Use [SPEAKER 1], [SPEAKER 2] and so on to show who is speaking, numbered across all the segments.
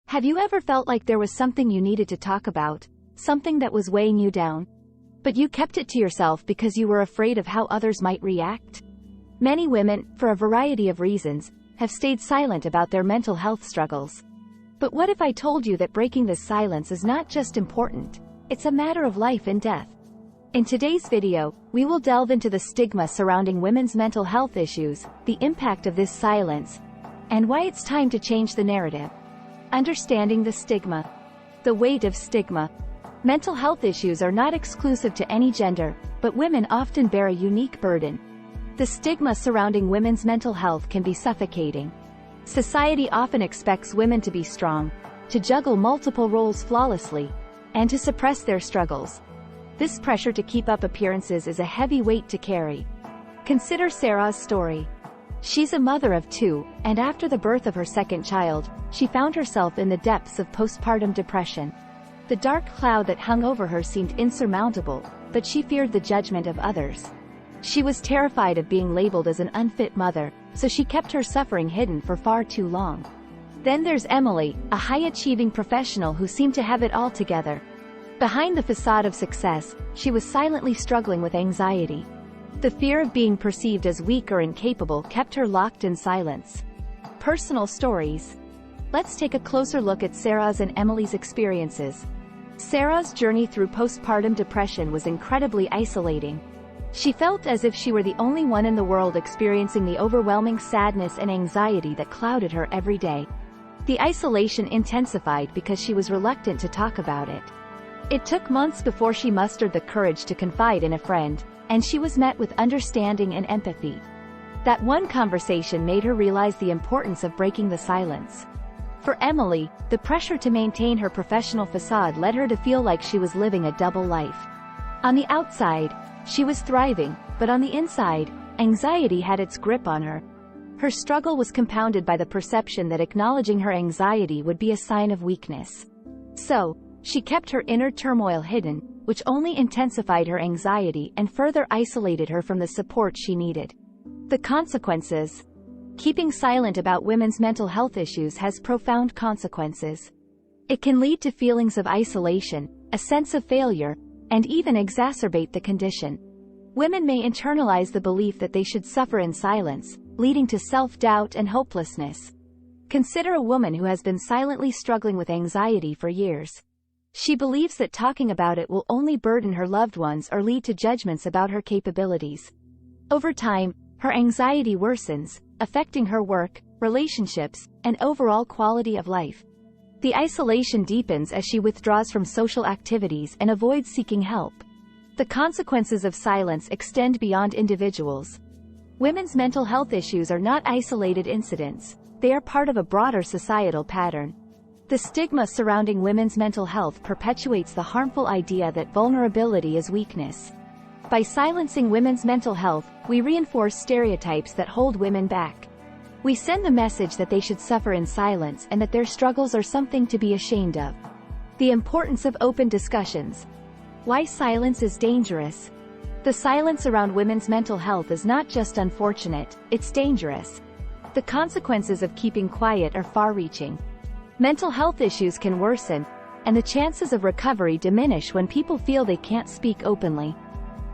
[SPEAKER 1] Have you ever felt like there was something you needed to talk about, something that was weighing you down, but you kept it to yourself because you were afraid of how others might react? Many women, for a variety of reasons, have stayed silent about their mental health struggles. But what if I told you that breaking this silence is not just important, it's a matter of life and death? In today's video, we will delve into the stigma surrounding women's mental health issues, the impact of this silence, and why it's time to change the narrative. Understanding the stigma. The weight of stigma. Mental health issues are not exclusive to any gender, but women often bear a unique burden. The stigma surrounding women's mental health can be suffocating. Society often expects women to be strong, to juggle multiple roles flawlessly, and to suppress their struggles. This pressure to keep up appearances is a heavy weight to carry. Consider Sarah's story. She's a mother of two, and after the birth of her second child, she found herself in the depths of postpartum depression. The dark cloud that hung over her seemed insurmountable, but she feared the judgment of others. She was terrified of being labeled as an unfit mother, so she kept her suffering hidden for far too long. Then there's Emily, a high-achieving professional who seemed to have it all together. Behind the facade of success, she was silently struggling with anxiety. The fear of being perceived as weak or incapable kept her locked in silence. Personal stories. Let's take a closer look at Sarah's and Emily's experiences. Sarah's journey through postpartum depression was incredibly isolating. She felt as if she were the only one in the world experiencing the overwhelming sadness and anxiety that clouded her every day. The isolation intensified because she was reluctant to talk about it. It took months before she mustered the courage to confide in a friend, and she was met with understanding and empathy. That one conversation made her realize the importance of breaking the silence. For Emily, the pressure to maintain her professional facade led her to feel like she was living a double life. On the outside, she was thriving, but on the inside, anxiety had its grip on her. Her struggle was compounded by the perception that acknowledging her anxiety would be a sign of weakness. So, she kept her inner turmoil hidden, which only intensified her anxiety and further isolated her from the support she needed. The consequences. Keeping silent about women's mental health issues has profound consequences. It can lead to feelings of isolation, a sense of failure, and even exacerbate the condition. Women may internalize the belief that they should suffer in silence, leading to self-doubt and hopelessness. Consider a woman who has been silently struggling with anxiety for years. She believes that talking about it will only burden her loved ones or lead to judgments about her capabilities. Over time, her anxiety worsens, affecting her work, relationships, and overall quality of life. The isolation deepens as she withdraws from social activities and avoids seeking help. The consequences of silence extend beyond individuals. Women's mental health issues are not isolated incidents, they are part of a broader societal pattern. The stigma surrounding women's mental health perpetuates the harmful idea that vulnerability is weakness. By silencing women's mental health, we reinforce stereotypes that hold women back. We send the message that they should suffer in silence and that their struggles are something to be ashamed of. The importance of open discussions. Why silence is dangerous. The silence around women's mental health is not just unfortunate, it's dangerous. The consequences of keeping quiet are far-reaching. Mental health issues can worsen, and the chances of recovery diminish when people feel they can't speak openly.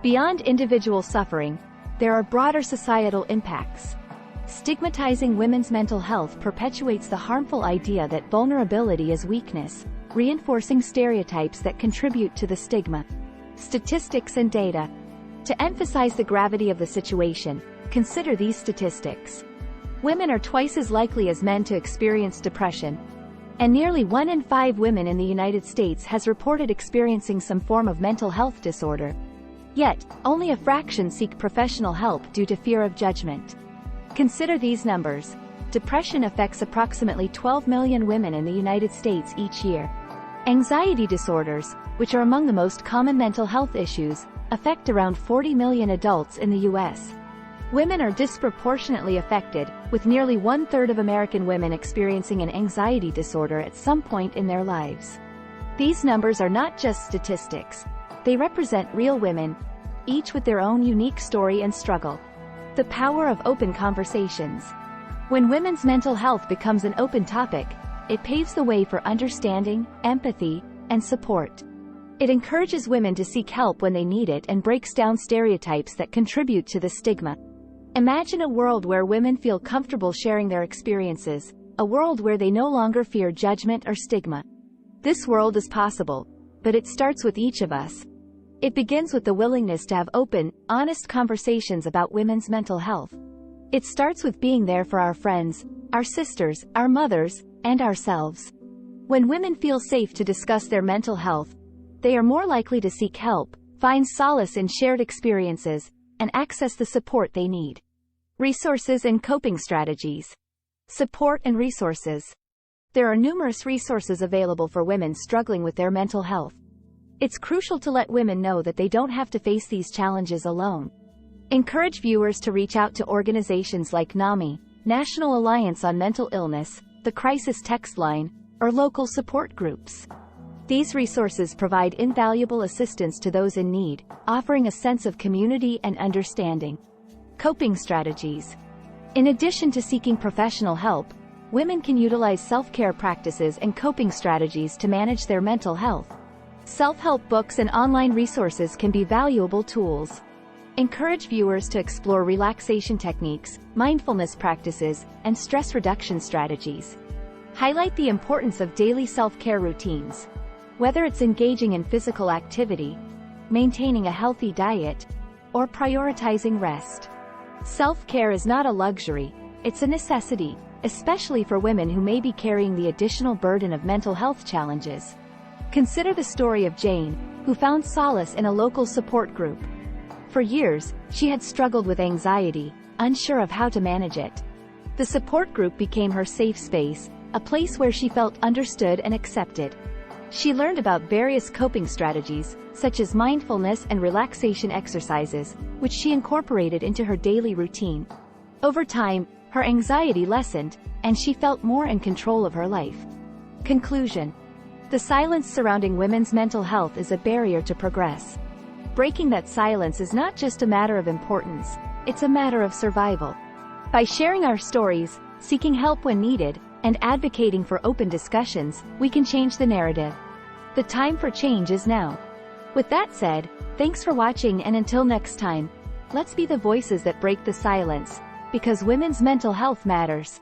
[SPEAKER 1] Beyond individual suffering, there are broader societal impacts. Stigmatizing women's mental health perpetuates the harmful idea that vulnerability is weakness, reinforcing stereotypes that contribute to the stigma. Statistics and data. To emphasize the gravity of the situation, consider these statistics. Women are twice as likely as men to experience depression, and nearly 1 in 5 women in the United States has reported experiencing some form of mental health disorder. Yet, only a fraction seek professional help due to fear of judgment. Consider these numbers. Depression affects approximately 12 million women in the United States each year. Anxiety disorders, which are among the most common mental health issues, affect around 40 million adults in the U.S. Women are disproportionately affected, with nearly 1/3 of American women experiencing an anxiety disorder at some point in their lives. These numbers are not just statistics. They represent real women, each with their own unique story and struggle. The power of open conversations. When women's mental health becomes an open topic, It paves the way for understanding, empathy, and support. It encourages women to seek help when they need it and breaks down stereotypes that contribute to the stigma. Imagine a world where women feel comfortable sharing their experiences, a world where they no longer fear judgment or stigma. This world is possible, but it starts with each of us. It begins with the willingness to have open, honest conversations about women's mental health. It starts with being there for our friends, our sisters, our mothers, and ourselves. When women feel safe to discuss their mental health, they are more likely to seek help, find solace in shared experiences, and access the support they need. Resources and coping strategies. Support and resources. There are numerous resources available for women struggling with their mental health. It's crucial to let women know that they don't have to face these challenges alone. Encourage viewers to reach out to organizations like NAMI, National Alliance on Mental Illness, the Crisis Text Line, or local support groups. These resources provide invaluable assistance to those in need, offering a sense of community and understanding. Coping strategies. In addition to seeking professional help, women can utilize self-care practices and coping strategies to manage their mental health. Self-help books and online resources can be valuable tools. Encourage viewers to explore relaxation techniques, mindfulness practices, and stress reduction strategies. Highlight the importance of daily self-care routines. Whether it's engaging in physical activity, maintaining a healthy diet, or prioritizing rest. Self-care is not a luxury, it's a necessity, especially for women who may be carrying the additional burden of mental health challenges. Consider the story of Jane, who found solace in a local support group. For years, she had struggled with anxiety, unsure of how to manage it. The support group became her safe space, a place where she felt understood and accepted. She learned about various coping strategies, such as mindfulness and relaxation exercises, which she incorporated into her daily routine. Over time, her anxiety lessened, and she felt more in control of her life. Conclusion. The silence surrounding women's mental health is a barrier to progress. Breaking that silence is not just a matter of importance, it's a matter of survival. By sharing our stories, seeking help when needed, and advocating for open discussions, we can change the narrative. The time for change is now. With that said, thanks for watching, and until next time, let's be the voices that break the silence, because women's mental health matters.